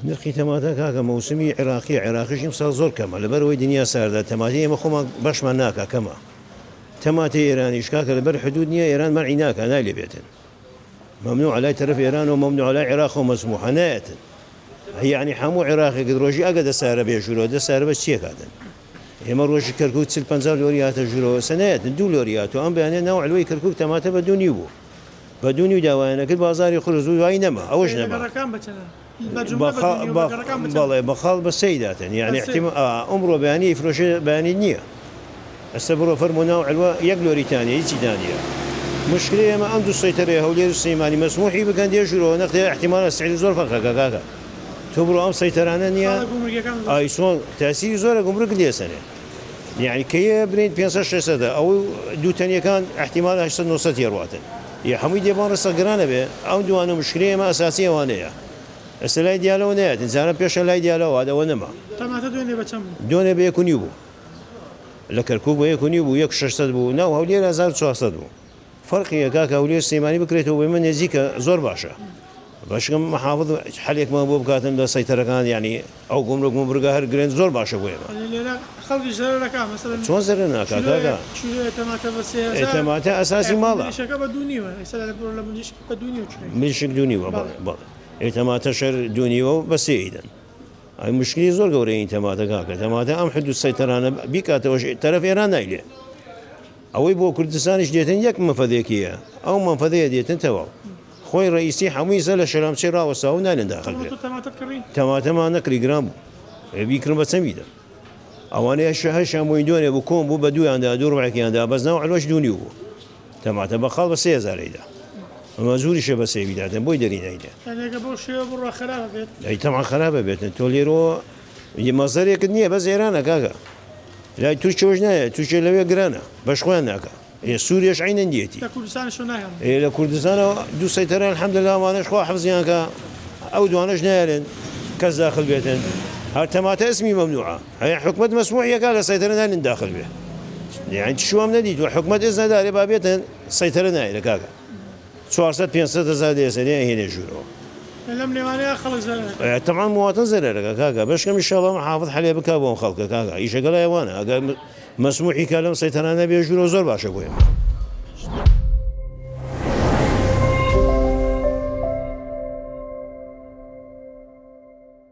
نرخی تەماتە کاکە مەوسمی عێراقیش ئیمساڵ زۆر کەمە لەبەرەوەی دنیا ساردا تەماتی ئێمە خۆمان بەشمان ناکا کەمە تەماتی ئێرانیش کاکە لەبەر حدود نییە ئێران مەرعی ناکە نالێ بێتن ممنوع على طرف إيران وممنوع على العراق ومسموح نات يعني حمو عراق قدروجي أجد سعر بيجورو ده سعر بس شيء هذا هم روج كركوك سل بنزال لوريات جورو سنوات دول لوريات وأم بيعني نوع الوي كركوك تماته بدون يبو بدون يداوينا كل بازار يخرجوا وينما أوش نما بخال بالسيدات يعني احتمال عمره بيعني يفرش بيعني نية السبرو فرمو نوع الوا يقلوري تاني يجي تانية مشكلة ما عنده السيطرة هولير السيماني مسموح يبقى يجرو نقد احتمال السعر زور فرق كاكا تبرو أم سيطرانة نيا أي سون تأثير زور جمرك ليه سنة يعني كي برين 15 سنة أو دو تانية كان احتمال 800 يرواتن يا حميد يبان رصقرانة به أو دو مشكلة ما أساسية وانية السلاي ديالو نيات إنسان بيش اللاي ديالو هذا ونما تمام تدوني بتشم دوني بيكون يبو لكركوك بيكون يبو يك 600 بو ناو هولير 1400 بو فرقي كاكا هولير السيماني بكريته ومن يزيك زور باشا باش كم محافظ حاليك ما بو بكاتن ده سيطرة كان يعني أو جمرك مبرقة هر جرين زور باشا بويما لا خلق جرنا كا مثلا شو زرنا كاكا شو تماتة بس تماتة أساسي مالا شكا بدوني مثلا ولا منيش بدوني منش دوني وبا تماتة شر دوني وبس إيدن هاي مشكلة زور قورين تماتة كاكا تماتة أم حدود السيطرة أنا بيكاته وش طرف إيران نايله أو يبغى كردستانش ديتن يك منفذيكية أو منفذية ديتن توا خوي رئيسي حمي سلا شلام شراء وساونا نداخل تماتة ما نكري جرام بيكرم بسميده أواني هش مويدون بكون بو بدو عند دور معك عند بس نوع الوش دونيو تماتة بخال بس يزاريدا ما زوري شيء بس يبيدا بوي درين هيدا يعني قبل شيء برا خرابة بيت أي طبعا خرابة بيت توليرو مصدر كدنيا بس إيران كاكا لا توشوجنا توشلوية جرانا باش خواناك سوريا عين ديتي لكردستان شو ناهم لكردستان دو سيطرة الحمد لله وانا شخوا حفظيانك او دوانش نالن كاس داخل بيتن هالتمات اسمي ممنوعة هي حكمة مسموح قال سيطرة نالن داخل به يعني شو هم نديت وحكمة إذن داري بابيتن سيطرة نالن كاكا 400 500 زاد سنة هنا جورو لم نمانع خلق زرنا طبعا مواطن زرنا كاكا باش كم ان شاء الله محافظ حاليا بكابون خلق كاكا ايش قال يا وانا مسموح يكلم سيطرة نبي جورو زور باشا بويا